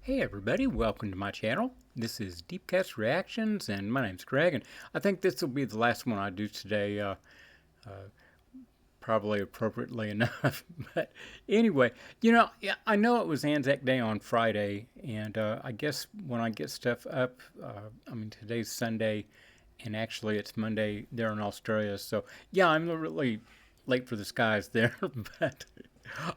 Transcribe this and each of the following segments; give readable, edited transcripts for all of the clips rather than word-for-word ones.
Hey everybody, welcome to my channel. This is Deepcast Reactions and my name's Greg, and I think this will be the last one I do today, probably appropriately enough. But anyway, yeah, I know it was Anzac Day on Friday, and I guess when I get stuff up, today's Sunday, and actually it's Monday there in Australia, so yeah, I'm really late for the skies there, but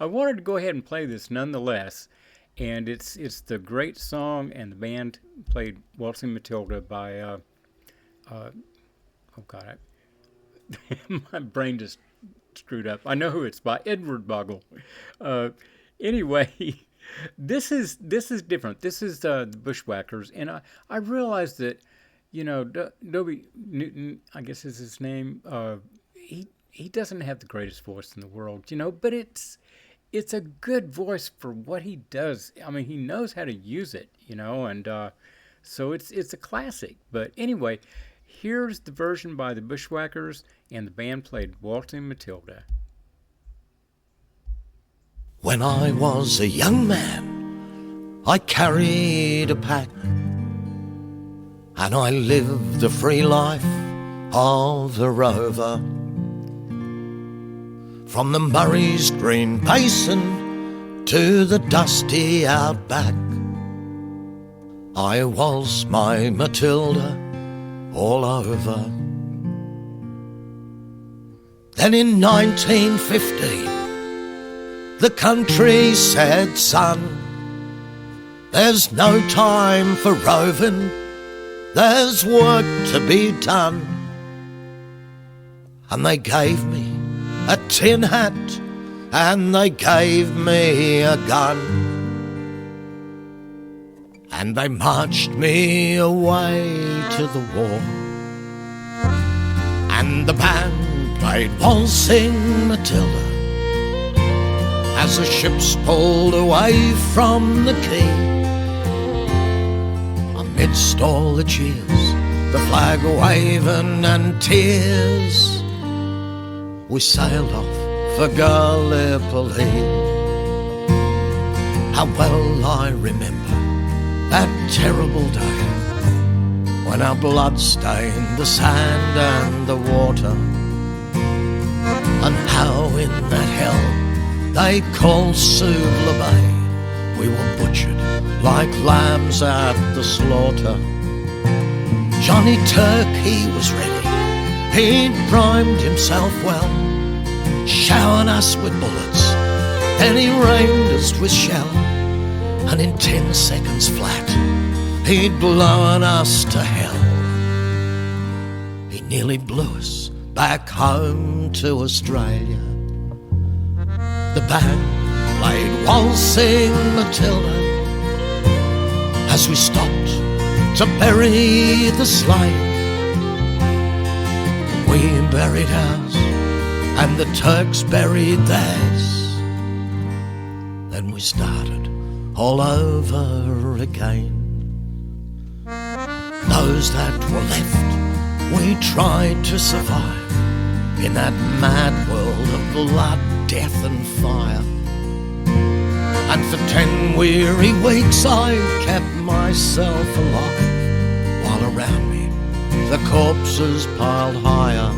I wanted to go ahead and play this nonetheless. And it's the great song, and the band played Waltzing Matilda by oh God, my brain just screwed up. I know who it's by, Edward Boggle. Anyway, this is different. This is the Bushwackers, and I realized that Dobie Newton, I guess is his name. He doesn't have the greatest voice in the world, but it's a good voice for what he does. I mean, he knows how to use it, and so it's a classic. But anyway, here's the version by the Bushwackers, and the band played Waltzing Matilda. When I was a young man, I carried a pack, and I lived the free life of a rover. From the Murray's green basin to the dusty outback, I was my Matilda all over. Then in 1915, the country said, son, there's no time for roving, there's work to be done. And they gave me a tin hat, and they gave me a gun, and they marched me away to the war. And the band played Waltzing Matilda as the ships pulled away from the quay. Amidst all the cheers, the flag waving and tears, we sailed off for Gallipoli. How well I remember that terrible day when our blood stained the sand and the water, and how in that hell they called Suvla Bay we were butchered like lambs at the slaughter. Johnny Turk, he was ready, he'd primed himself well, showering us with bullets, then he rained us with shell, and in 10 seconds flat, he'd blown us to hell. He nearly blew us back home to Australia. The band played Waltzing Matilda as we stopped to bury the slain. We buried ours, and the Turks buried theirs. Then we started all over again. Those that were left, we tried to survive in that mad world of blood, death and fire. And for 10 weary weeks I kept myself alive, while around me the corpses piled higher.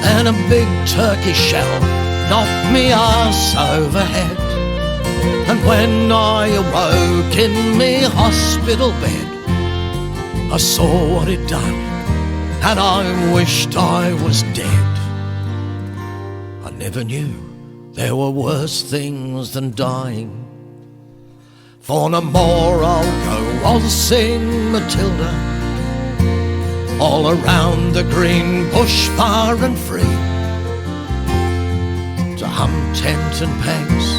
And a big turkey shell knocked me arse overhead, and when I awoke in me hospital bed, I saw what he'd done, and I wished I was dead. I never knew there were worse things than dying, for no more I'll go waltzing Matilda all around the green bush far and free. To hum tent and pegs,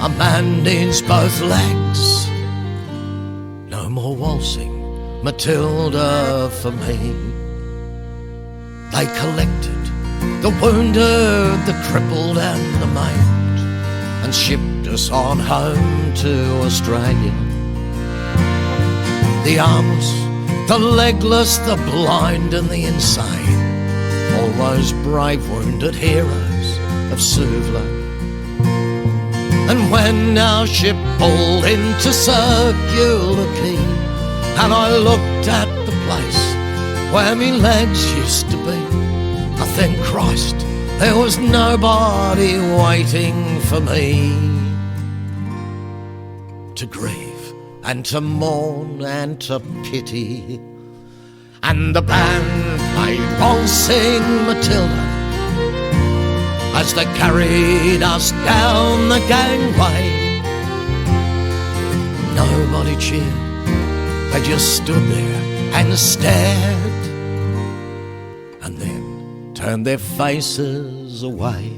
a man needs both legs. No more waltzing Matilda for me. They collected the wounded, the crippled and the maimed, and shipped us on home to Australia. The arms, the legless, the blind and the insane, all those brave wounded heroes of Suvla. And when our ship pulled into Circular Quay, and I looked at the place where me legs used to be, I think, Christ, there was nobody waiting for me to grieve and to mourn and to pity. And the band played Waltzing Matilda as they carried us down the gangway. Nobody cheered, they just stood there and stared, and then turned their faces away.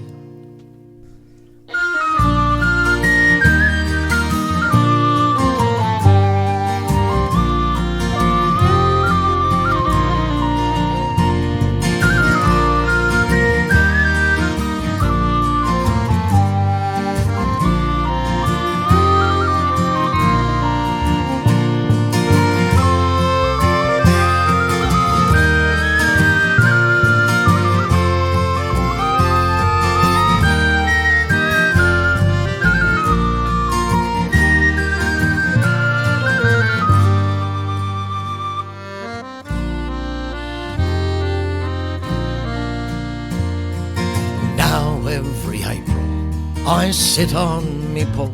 Every April I sit on me porch,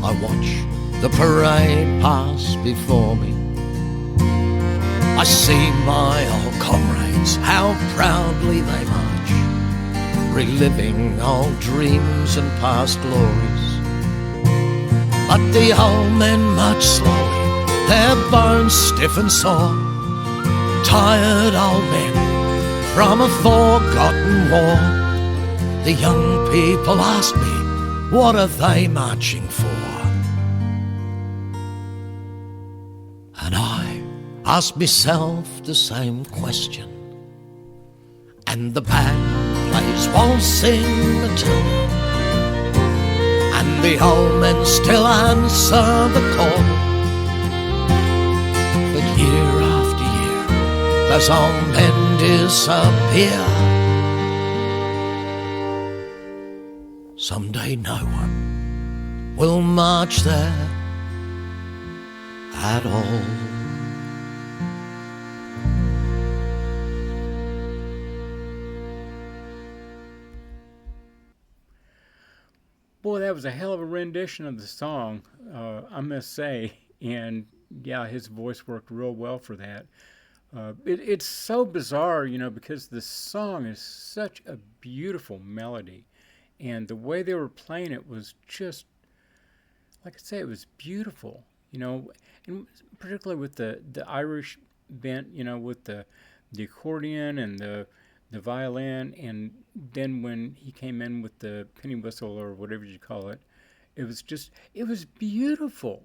I watch the parade pass before me. I see my old comrades, how proudly they march, reliving old dreams and past glories. But the old men march slowly, their bones stiff and sore, tired old men from a forgotten war. The young people ask me, what are they marching for? And I ask myself the same question. And the band plays Waltzing Matilda, and the old men still answer the call. But year after year, those old men disappear. Someday no one will march there at all. Boy, that was a hell of a rendition of the song, I must say. And yeah, his voice worked real well for that. It's so bizarre, because the song is such a beautiful melody. And the way they were playing it was just, like I say, it was beautiful, and particularly with the Irish bent, with the accordion and the violin, and then when he came in with the penny whistle or whatever you call it, it was beautiful.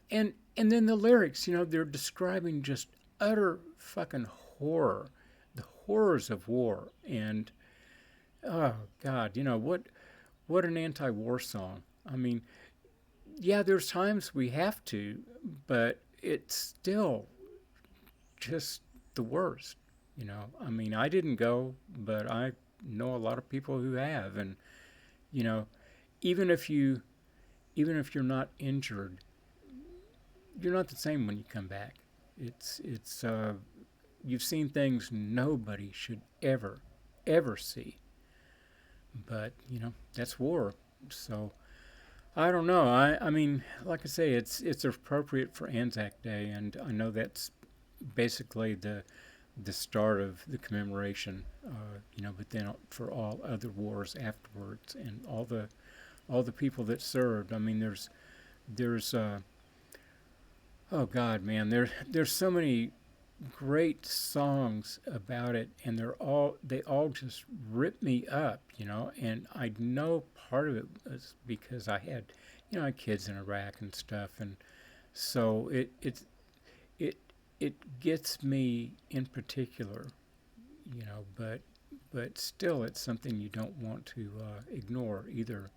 And then the lyrics, they're describing just utter fucking horror, the horrors of war, and oh God, what an anti-war song. I mean, yeah, there's times we have to, but it's still just the worst. I mean, I didn't go, but I know a lot of people who have, and even if you're not injured, you're not the same when you come back. It's you've seen things nobody should ever see. But that's war. So I don't know. I mean, like I say, it's appropriate for Anzac Day, and I know that's basically the start of the commemoration. But then for all other wars afterwards, and all the people that served. I mean, there's oh God, man, there's so many great songs about it, and they all just rip me up, and I know part of it was because I had kids in Iraq and stuff, and so it gets me in particular, but still it's something you don't want to ignore either.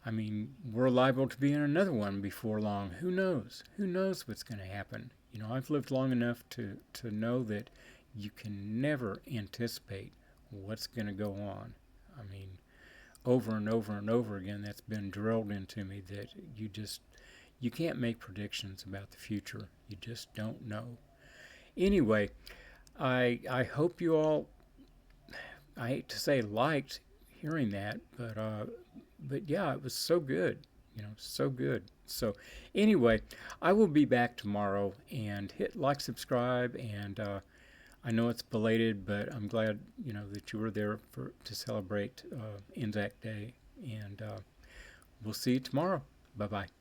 I mean, we're liable to be in another one before long. Who knows? Who knows what's going to happen? I've lived long enough to know that you can never anticipate what's going to go on. I mean, over and over and over again. That's been drilled into me that you can't make predictions about the future. You just don't know. Anyway, I hope you all, I hate to say liked hearing that, but yeah, it was so good, so good. So anyway, I will be back tomorrow, and hit like, subscribe, and I know it's belated, but I'm glad that you were there to celebrate Anzac Day, and we'll see you tomorrow. Bye bye.